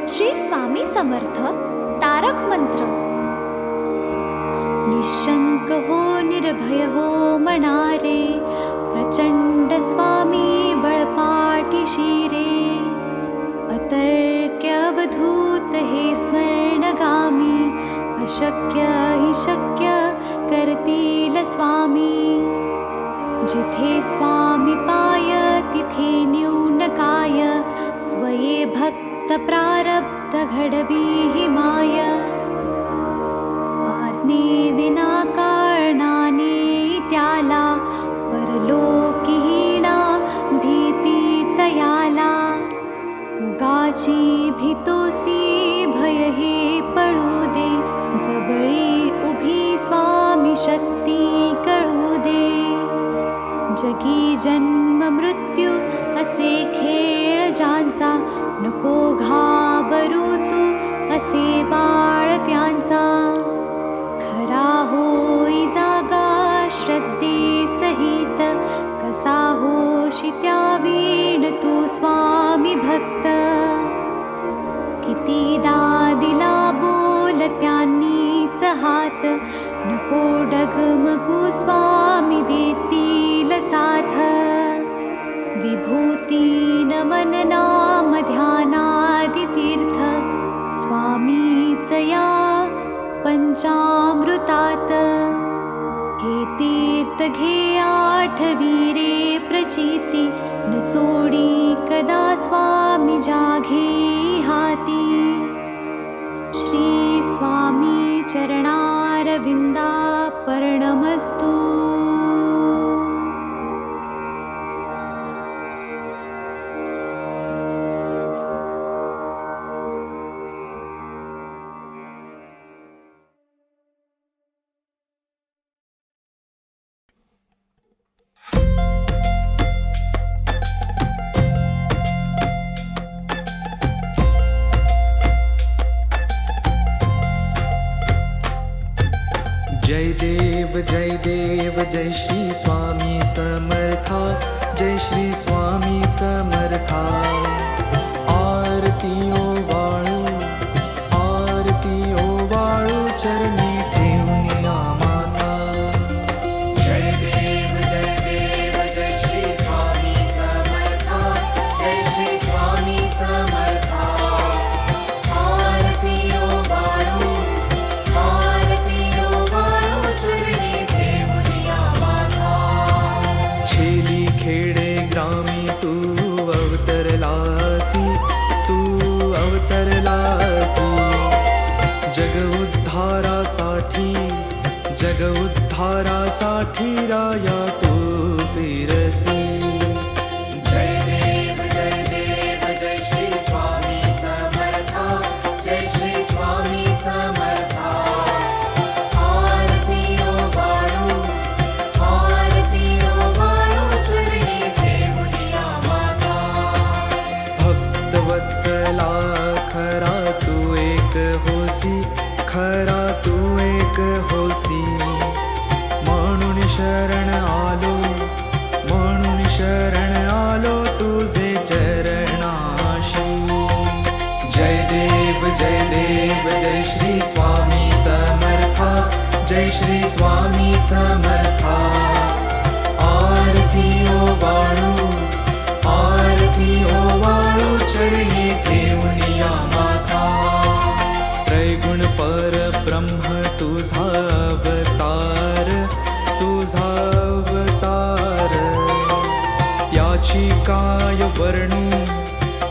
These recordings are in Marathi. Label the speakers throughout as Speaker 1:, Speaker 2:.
Speaker 1: श्री स्वामी समर्थ तारक मंत्र. निशंक हो निर्भय हो मनारे, प्रचंड स्वामी बळपाठी शिरे. अतर्क्य अवधूत हे स्मरणगामी, अशक्य हि शक्य करतील स्वामी. जिथे स्वामी पाय तिथे न्यून काय, स्वये भक्त प्रारब्ध घडवी हि माय. आज्ञे विना कारणाने त्याला, परलोकीहीणा भीती तयाला. उगाची भीतोसी भय हे पळू दे, जवळी उभी स्वामी शक्ती कळू दे. जगी जन्म मृत्यू असे खेळ ज्यांचा, नको घाबरू तू असे बाळ त्यांचा. खरा होई जागा श्रद्धे सहित, कसा होशी त्या वीण तू स्वामी भक्त. कितीदा दिला बोल त्यांनीच हात, नको डगमगू स्वामी देतील साथ. विभूती नमन नाम ध्यानादि तीर्थ, स्वामीच या पंचामृतात. हे तीर्थ घे आठवी रे प्रचिती, न सोडी कदा स्वामी जाघे हाती. श्री स्वामी चरणारविंदा पर्णमस्तु.
Speaker 2: जय देव जय श्री स्वामी समर्था, जय श्री स्वामी समर्था. आरती ओवाळू, आरती ओवाळू, चरणी ठेवून माता.
Speaker 3: जय देव जय श्री स्वामी समर्था, जय श्री स्वामी समर्था. आरती ओवाळू, आरती ओवाळू, चरणी ठेवूया माता.
Speaker 2: छेली खेडे ग्रामी तू अवतरलासी, तू अवतरलासी. जग उद्धारासाठी, जग उद्धारासाठी राया तू फिरसी.
Speaker 3: जय देव जय श्री स्वामी समर्था, जय श्री स्वामी समर्था. आरती ओवाळू, आरती ओवाळू, चरणी ठेवूया माता.
Speaker 2: भक्तवत्सला खरा तू एक होसी, खरा तू एक होसी. म्हणून शरण आलो, म्हणून शरण आलो तुझे चरणाशी. जय देव जय श्री स्वामी समर्था, जय श्री स्वामी समर्था. आरती ओवाळू, आरती ओवाळू, चरणी ठेवूया माता. त्रैगुण परब्रह्म तुझा अवतार, तुझा अवतार. त्याची काय वर्णू,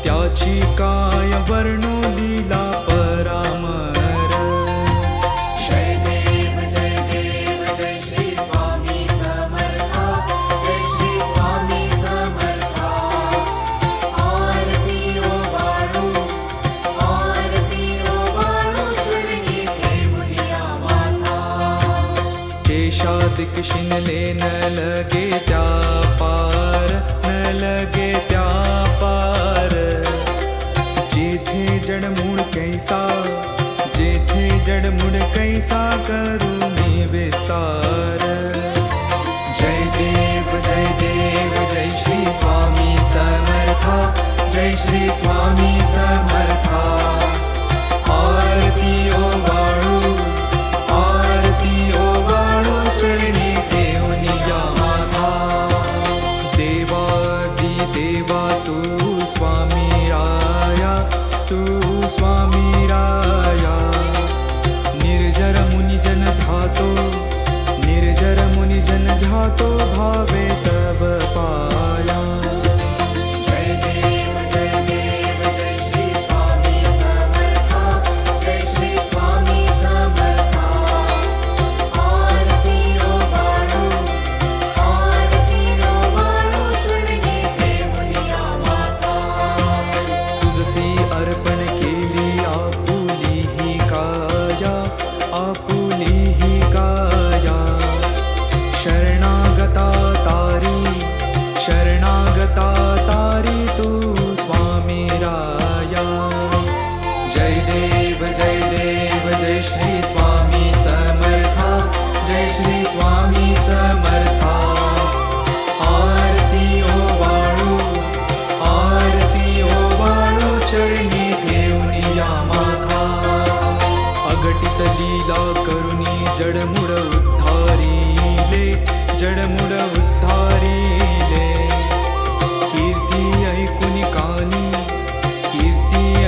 Speaker 2: त्याची काय वर्णू, लीला परामर.
Speaker 3: जय देव जय श्री स्वामी समर्था, जय श्री स्वामी समर्था. आरती ओवाळू, आरती ओवाळू, चरणी ठेवूया माता.
Speaker 2: केशादिक शिनले न लगे त्या पार, न लगे त्या पार. जेथे जडमूळ कैसा, जेथे जडमूळ कैसा, करू मी विस्तार. जय देव जय श्री स्वामी समर्था, जय श्री स्वामी समर्था. भावे तव पाया
Speaker 3: जय देव जय श्री स्वामी समर्था जय श्री स्वामी समर्था आरती ओ वाळू चरणी ठेवूनिया माता
Speaker 2: तुझसी अर्पण केली आपुली ही काया शरणागता तारी तू स्वामी राया जय देव जय श्री स्वामी समर्था जय श्री स्वामी समर्था आरती ओ वाळू चरणी ठेवूनिया माथा अगटित लीला करुणी जडमुड उद्धारिले कीर्ती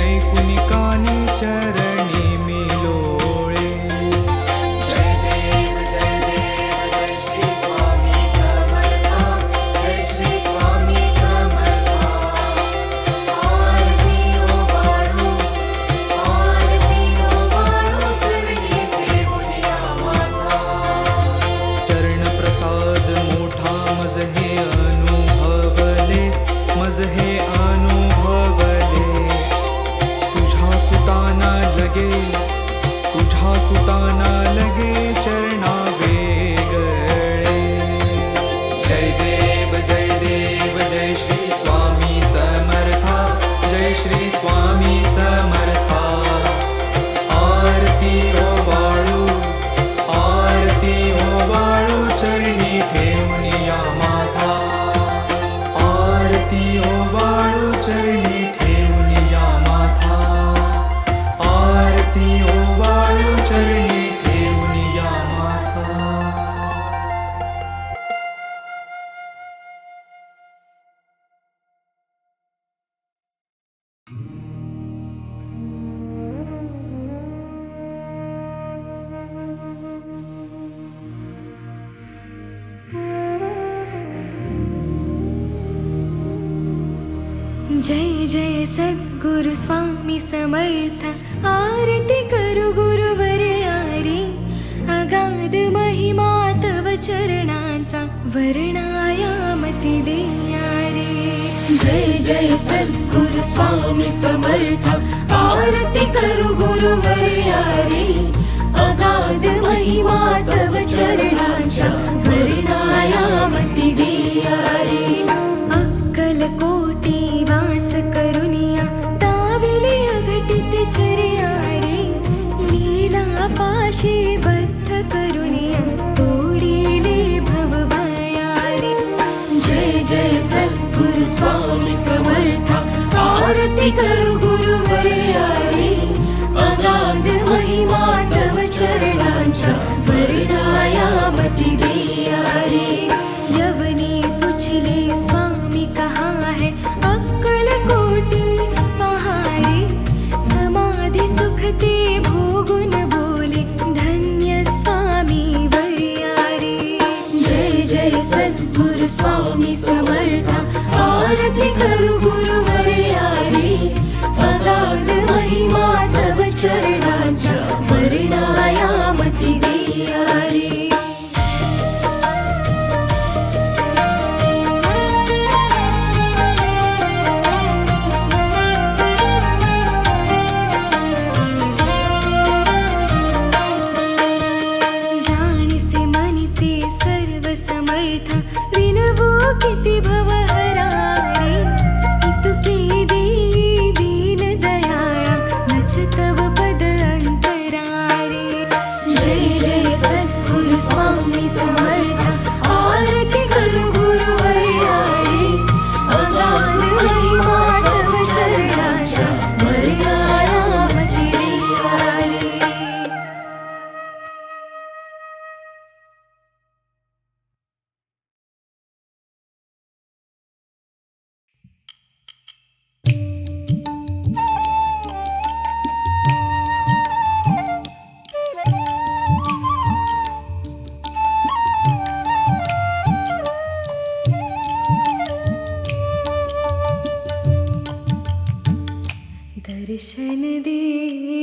Speaker 2: ऐकुनि कानी चरणी मिलोळे
Speaker 3: जय देव जय श्री स्वामी समर्था जय श्री स्वामी समर्था आरती ओ वाळू चरणी ठेवूनिया माता
Speaker 2: चरण प्रसाद मोठा मज हे अनुभवले तुझा सुताना लगे चरणा वेगळे जय देव जय श्री स्वामी समर्था जय श्री स्वामी समर्था आरती ओ वाळू चरणी ठेवूनिया माथा आरती ओ वाळू चरणी ठेवूनिया माथा आरती ओ वाळू चरणी ठेवूनिया माथा
Speaker 1: जय जय सद्गुरु स्वामी समर्थ आरती करू गुरुवर आरे अगाध महिमा तव चरणाचा वर्णायामती देया रे जय जय सद्गुरु स्वामी समर्थ आरती करू गुरुवर आरे अगाध महिमा तव चरणाचा वर्णायामती देया रे अक्कलकोटी वास करुनिया दाविले अघटित चर्या रे लीला पाशी बद्ध करुनिया तोडिले भवभया रे जय जय सद्गुरु स्वामी समर्थ आरती करू गुरुवर आरे अगाध महिमा तव चरणाचा वर्णायामती देया रे यवनी पुछले स्वामी कहाँ है अक्कलकोटी पहारे समाधि सुखते भोगुन बोले धन्य स्वामी वरियारे जय जय सद्गुरु स्वामी समर्थ आरती करू गुरुवर आरे अगाध महिमा तव चरणाचा वर्णायामती देया रे समर्थ विनवो किती भवहरा रे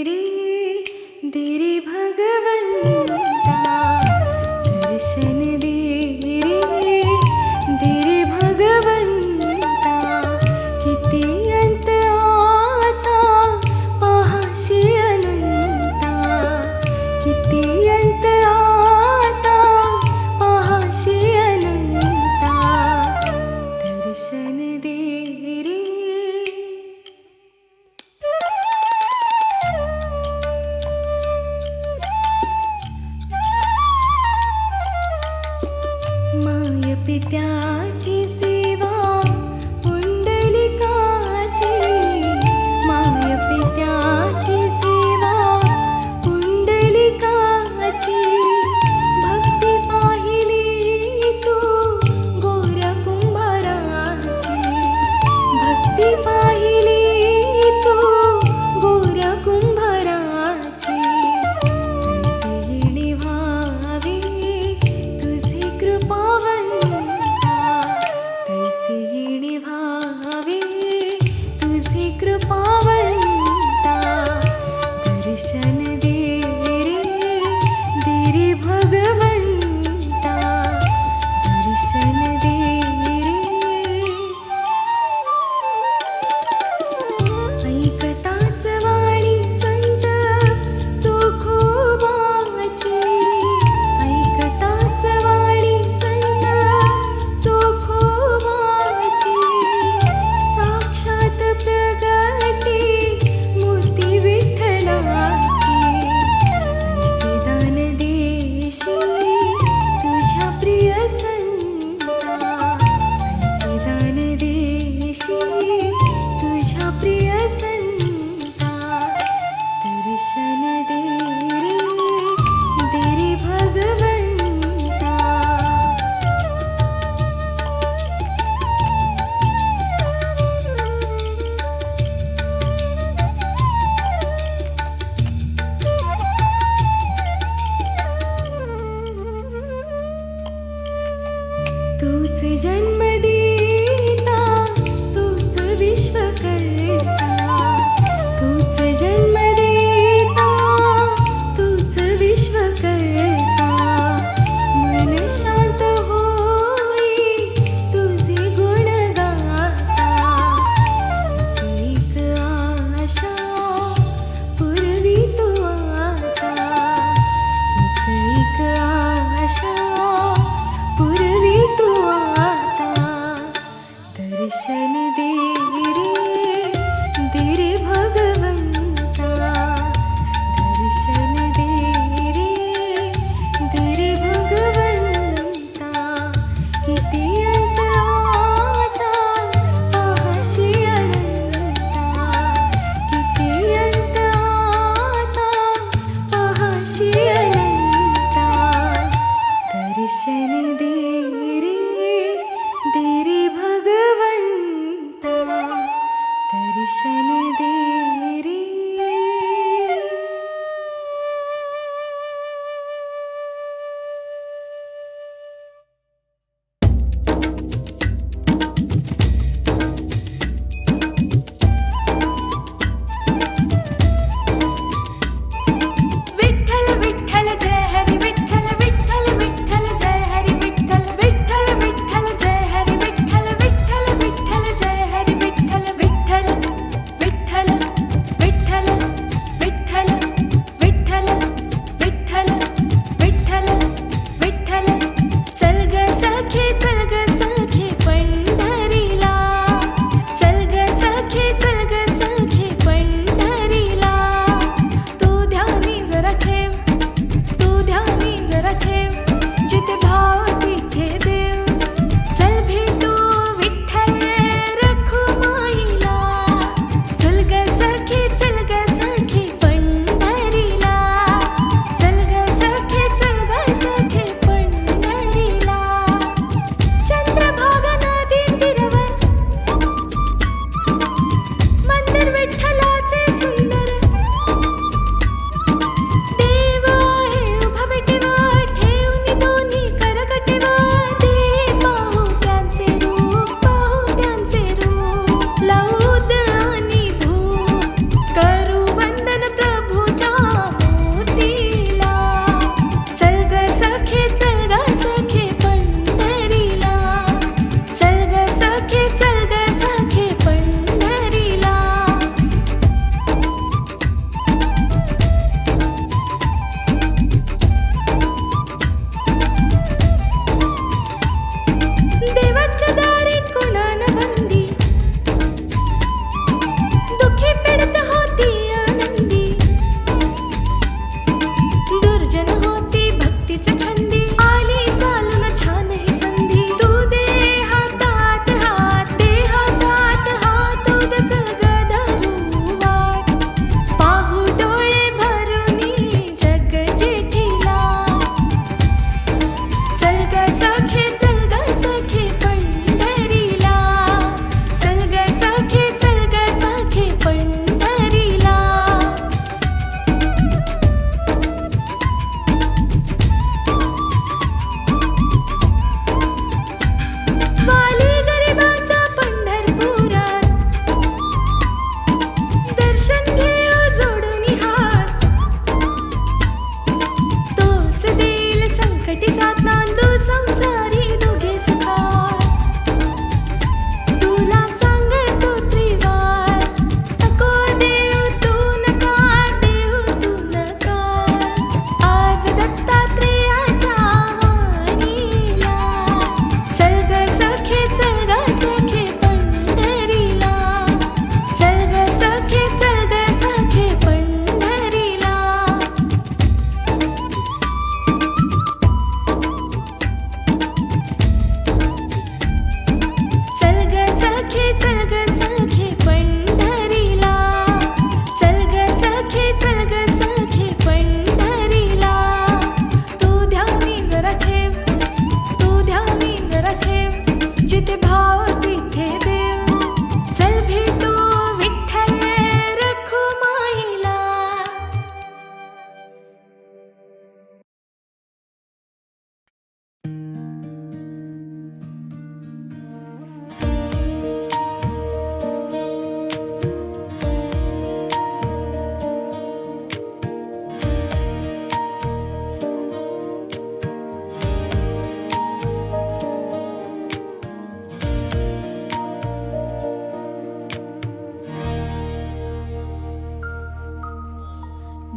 Speaker 1: रे दे रे भगवंता दर्शन दे रे दे रे भगवंता किती अंत आता पाहाशी अनंता किती अंत आता पाहाशी अनंता दर्शन दे रे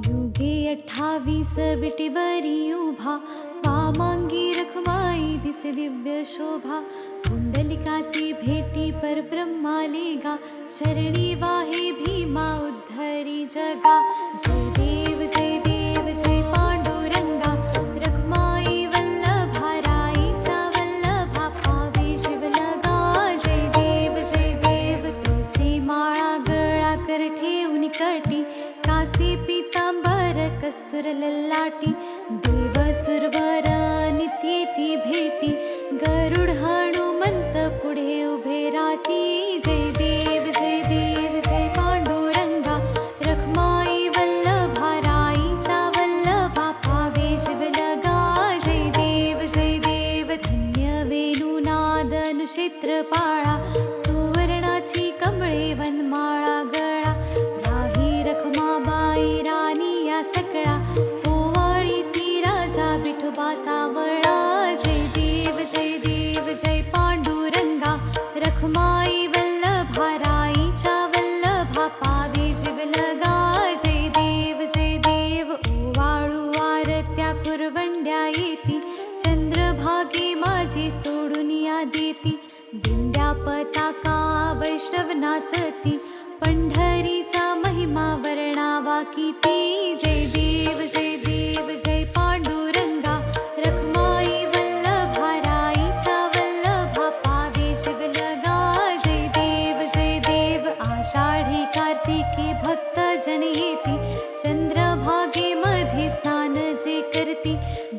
Speaker 1: युगे 28 विटीवरी उभा, वामांगी रखमाई दिसे दिव्य शोभा. कुंडलिकाची भेटी परब्रह्माले गा, चरणी वाहे भीमा उद्धरी जगा. जय देव जय पांडुरंगा, रखमाई वल्लभा राईच्या वल्लभा, पावे शिवलगा. जय देव तुळसी माळा गळा कर ठेवून कटी, कासे पीतांबर कस्तुर ललाटी. देव सुरवर नित्येती भेटी, गरुड हनुमंत पुढे उभे राती. जय देव जय पांडुरंगा, रखमाई वल्लभा राईच्या वल्लभा, पावे शिवलगा. जय देव धन्य वेणुनाद अनुक्षेत्रपाळा, सुवर्णाची कमळे वनमाळा गळा. राही रखमाबाई राणी या सकळा, ओवाळी ती राजा विठोबा सावळा. जय देव जय पांडुरंगा, रखमाई वल्लभा राईच्या वल्लभा, पावे शिवलगा. जय देव ओवाळू आरत्या कुरवंड्या येती, चंद्रभागी माझी सोडून या देती. दिंड्या पताका वैष्णव नाचती, पंढरीचा महिमा वर्णावा किती. जय देव जय पांडुरंगा, रखमाई वल्लभा राईच्या वल्लभा, पावे शिवलगा. जय देव आषाढी कार्तिकी भक्त जन येती, चंद्रभागे मध्ये स्नान जे करती.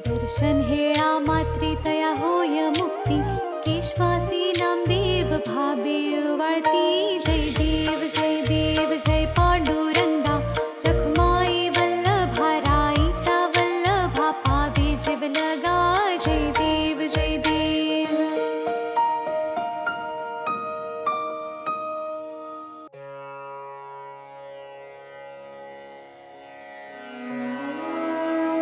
Speaker 1: दर्शन हेळा मात्री तया होय मुक्ती, केशवासी नामदेव भावे वाळती. जय देव जय पांडुरंगा, रखमाई वल्लभा राईच्या वल्लभा, पावे शिवलगा. जय देव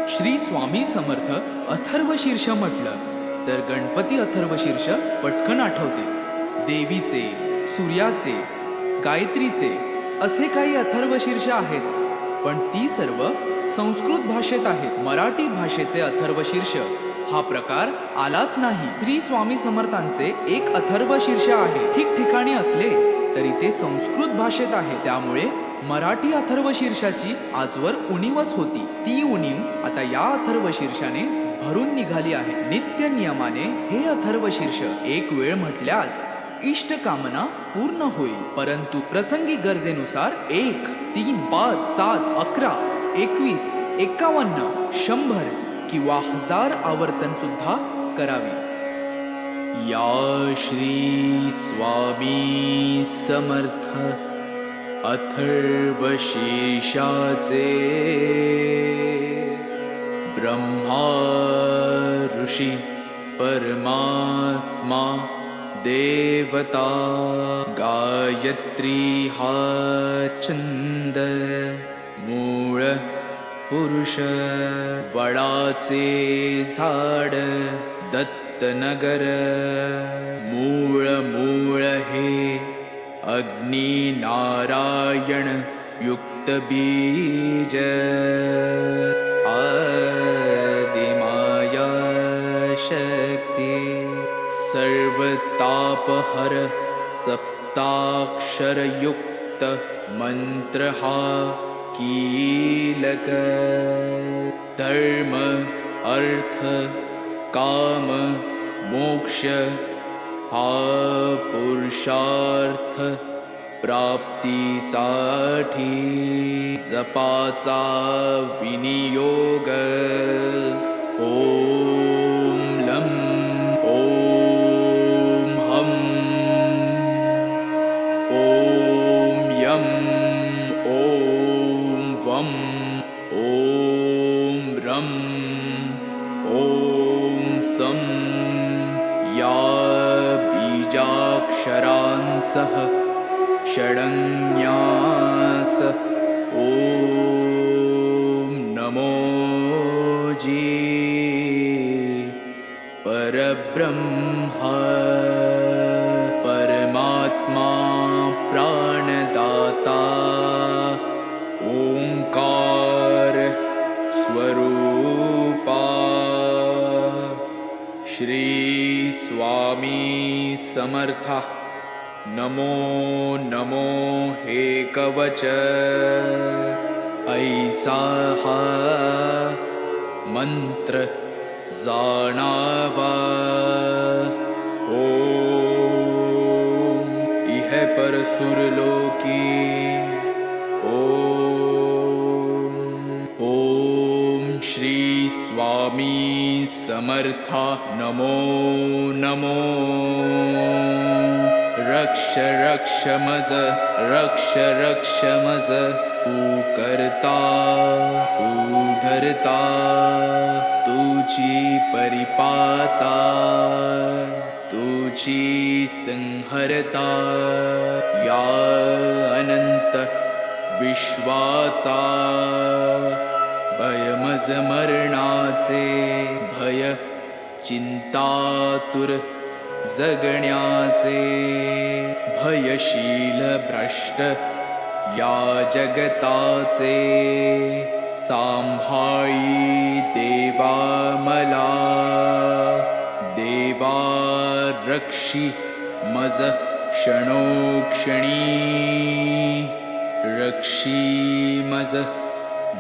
Speaker 2: श्री स्वामी समर्थ अथर्वशीर्ष म्हटलं तर गणपती अथर्वशीर्ष पटकन आठवते. देवीचे, सूर्याचे, गायत्रीचे असे काही अथर्वशीर्ष आहेत, पण ती सर्व संस्कृत भाषेत आहेत. मराठी भाषेचे अथर्वशीर्ष हा प्रकार आलाच नाही. श्री स्वामी समर्थांचे एक अथर्वशीर्ष आहे. ठिकठिकाणी असले तरी ते संस्कृत भाषेत आहे. त्यामुळे मराठी अथर्वशीर्षाची आजवर उणीवच होती. ती उणीव आता या अथर्वशीर्षाने भरून निघाली आहे. नित्य नियमाने हे अथर्वशीर्ष एक वेळ म्हटल्यास इष्ट कामना पूर्ण होईल. परंतु प्रसंगी गरजेनुसार 1, 3, 5, 7, 11, 21, 51, 100 किंवा 1000 आवर्तन सुद्धा करावी. या श्री स्वामी समर्थ अथर्वशीर्षाचे ब्रह्मा ऋषी परमात्मा देवता गायत्री हा छंद मूळ पुरुष वडाचे झाड दत्तनगर मूळ हे अग्नि नारायण युक्त बीज आदिमाया शक्ति सर्वतापहर सप्ताक्षर युक्त मंत्र हा कीलक धर्म अर्थ काम मोक्ष हा पुरुषार्थ प्राप्तीसाठी जपाचा विनियोग ओम लं ओम हम ओम यम ओम वम ओम रम ओम सम या बीजाक्षरांसह षडन्यास ओम नमो जी परब्रह्मा परमात्मा प्राणदाता ओंकार स्वरूपा श्री स्वामी समर्था नमो नमो हे कवच ऐसा हा मंत्र जाणावा ओम इह परसुरलोकी ओम श्री स्वामी समर्था नमो नमो रक्ष रक्ष मज रक्ष रक्ष मज तू करता तू धरता तुझी परिपाता तुझी संहरता या अनंत विश्वाचा भयमज मरणाचे भय चिंतातुर जगण्याचे भयशील भ्रष्ट या जगताचे सांभाळी देवा मला देवा रक्षी मज क्षणोक्षणी रक्षी मज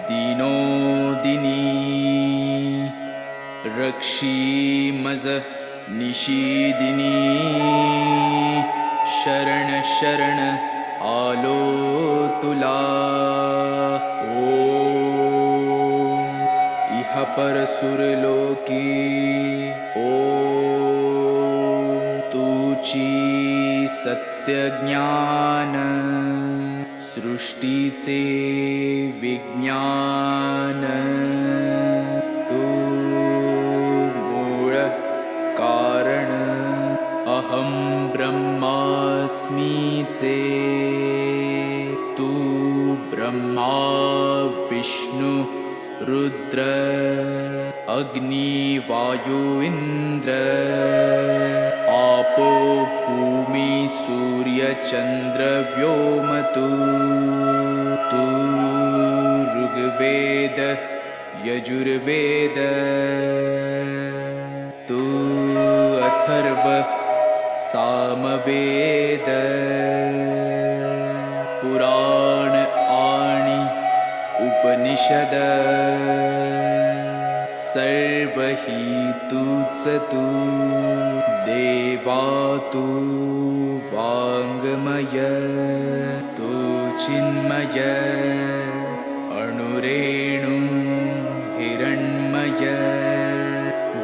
Speaker 2: दिनोदिनी रक्षी मज निशिदिनी शरण शरण आलो तुला ओम इह परसुरलोकी ओम तुची सत्य ज्ञान सृष्टीचे विज्ञान तू मूळ कारण अहं ब्रह्मास्मीचे तू ब्रह्मा विष्णु रुद्र अग्नि वायु इंद्र आपो भूमि सूर्य चंद्र व्योम तू ऋग्वेद यजुर्वेद तू अथर्व सामवेद पुराण आणि उपनिषद सर्व ही तूच तू देवा तू वाङ्मय तू चिन्मय अणुरेणु हिरण्मय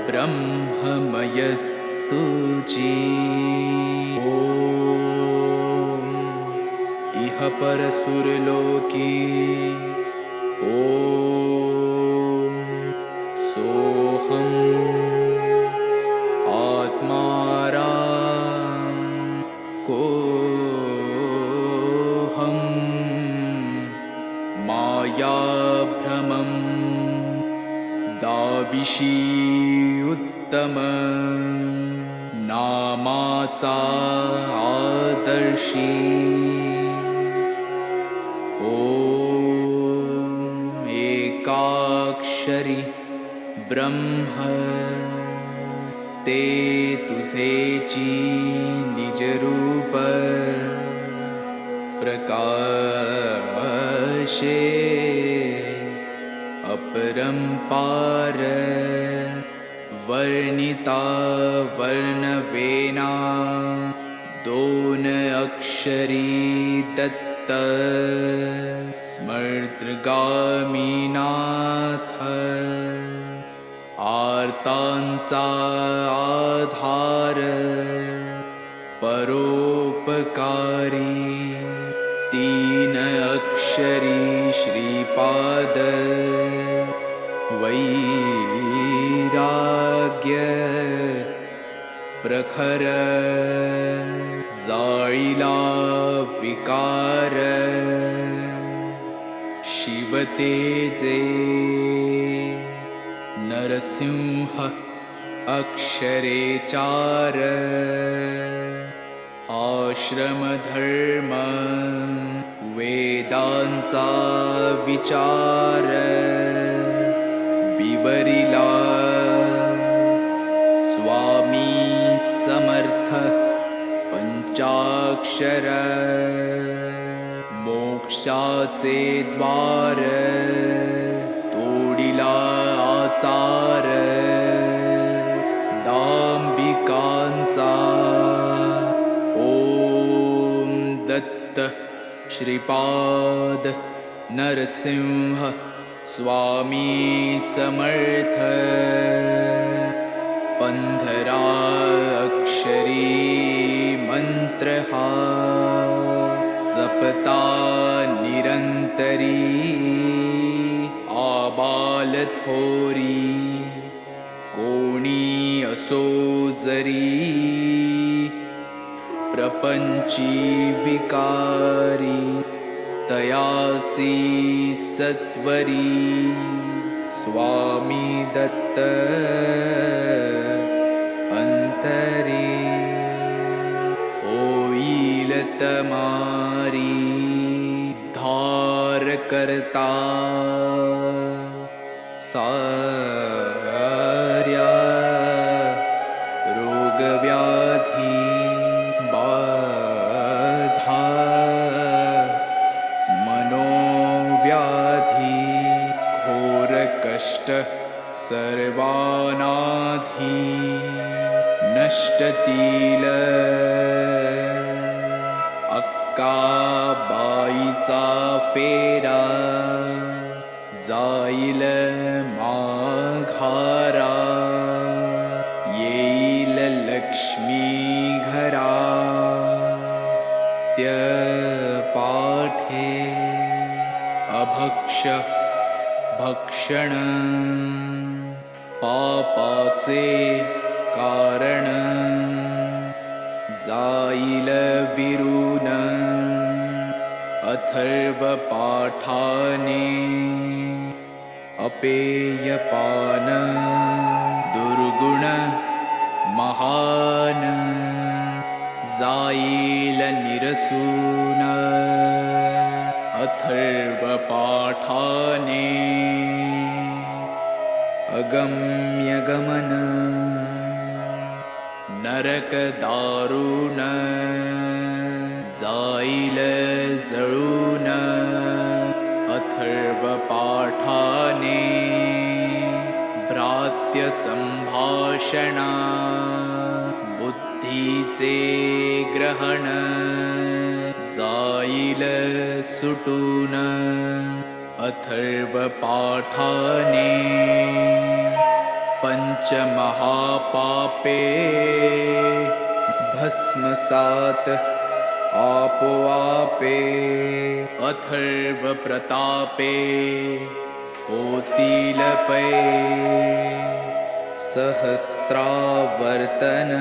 Speaker 2: ब्रह्ममय तुझी ओम इह परसुरलोकी ओम सोहम आत्माराम कोहम मायाभ्रमं दाविशी उत्तम नामाचा आदर्शी ओम एकाक्षरी ब्रह्म ते तुझेची निजरूप प्रकाशे अपरंपार वर्णिता वर्णवेना दोन अक्षरी दत्त स्मर्तगामीनाथ आर्तांचा आधार परोपकारी तीन अक्षरी श्रीपाद वैराग्य प्रखर जाळीला विकार शिवतेजे नरसिंह अक्षरे चार आश्रमधर्म वेदांचा विचार विवरिला स्वामी समर्थ पंचाक्षर मोक्षाचे द्वार तोडिला आचार दांबिकांचा ओम दत्त श्रीपाद नरसिंह स्वामी समर्थ 15 अक्षरी मंत्र हा जपता निरंतरी आबाल थोरी कोणी असो जरी प्रपंची विकारी तयासी सत्वरी स्वामी दत्त अंतरी होईल तमारी धार करता सार्या रोगव्याधी बाधा मनोव्याधी घोर कष्ट सर्वानाधी नष्टतील अक्काबाईचा फेरा जाईल माघारा येईल लक्ष्मी घरा त्य पाठे अभक्ष भक्षण पापाचे कारण जाईल विरून अथर्व पाठाने अपेयपान दुर्गुण महान जाईल निरसून अथर्व पाठाने अगम्य गमन नरक दारुण जाईल जळून अथर्व पाठाने भ्रात्य संभाषणा बुद्धीचे ग्रहण जाईल सुटून अथर्व पाठाने पंचमहापापे भस्मसात आपोआपे अथर्व प्रतापे होतील पै सहस्त्रावर्तन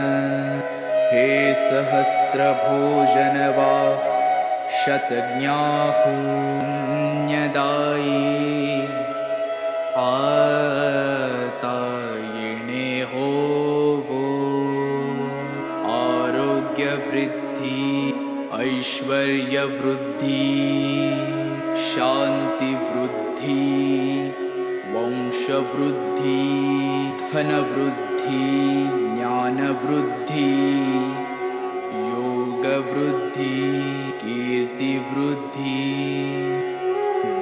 Speaker 2: हे सहस्त्र भोजन वा शतज्ञाहुन्यदायी आता येणे होवो आरोग्य वृद्धी ऐश्वर्य वृद्धी शांती वृद्धी वंश वृद्धी धन वृद्धी ज्ञान वृद्धी योग वृद्धी कीर्ति वृद्धी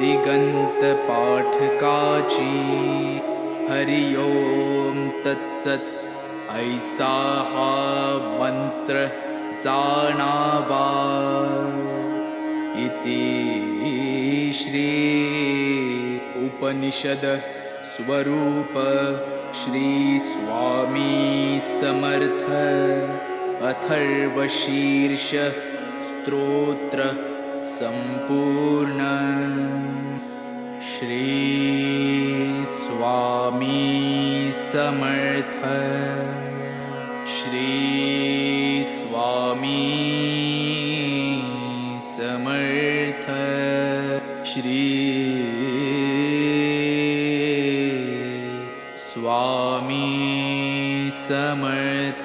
Speaker 2: दिगंत पाठकाची हरि ओम तत्सत ऐसा हा मंत्र जाणावा इति श्री उपनिषद स्वरूप श्री स्वामी समर्थ अथर्वशीर्ष स्तोत्र संपूर्ण श्री स्वामी समर्थ श्री स्वामी समर्थ श्री स्वामी समर्थ।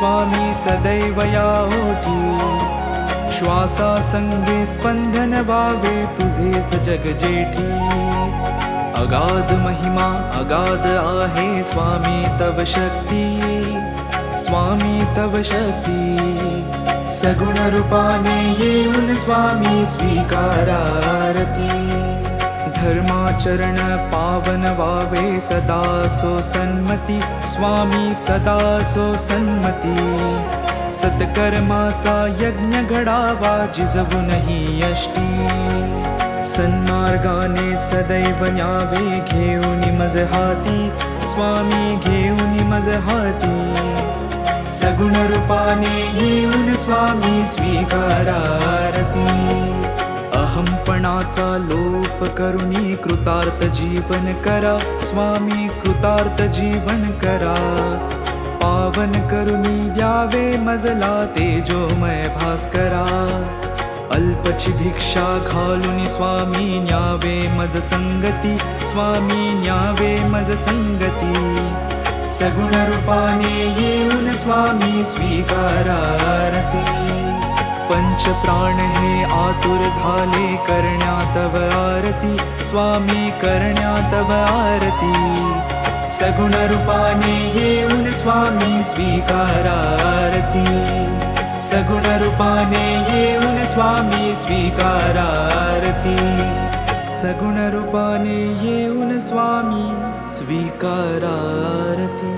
Speaker 2: स्वामी सदैव या ओठी श्वासासंगे स्पंदन व्हावे तुझेच जग जेठी अगाध महिमा अगाध आहे स्वामी तव शक्ती स्वामी तव शक्ती सगुण रूपाने येऊन स्वामी स्वीकारारती धर्माचरण पावन व्हावे सदा सो सन्मती स्वामी सदा सो सन्मती सत्कर्माचा यज्ञ घडावा जिजवूनही यष्टी सन्मार्गाने सदैव न्यावे घेऊन मज हाती स्वामी घेऊन मज हाती सगुण रूपाने येऊन स्वामी स्वीकारारती अहंपणाचा लोप करुणी कृतार्थ जीवन करा स्वामी कृतार्थ जीवन करा पावन करुणी द्यावे मजला तेजोमय भास्करा अल्पची भिक्षा घालून स्वामी न्यावे मज संगती स्वामी न्यावे मज संगती सगुण रूपाने येऊन स्वामी स्वीकारारती पंच प्राण हे आतुर झाले करण्या तव आरती स्वामी करण्या तव आरती सगुण रूपाने येऊन स्वामी स्वीकारारती सगुण रूपाने येऊन स्वामी स्वीकारारती सगुण रूपाने येऊन स्वामी स्वीकारारती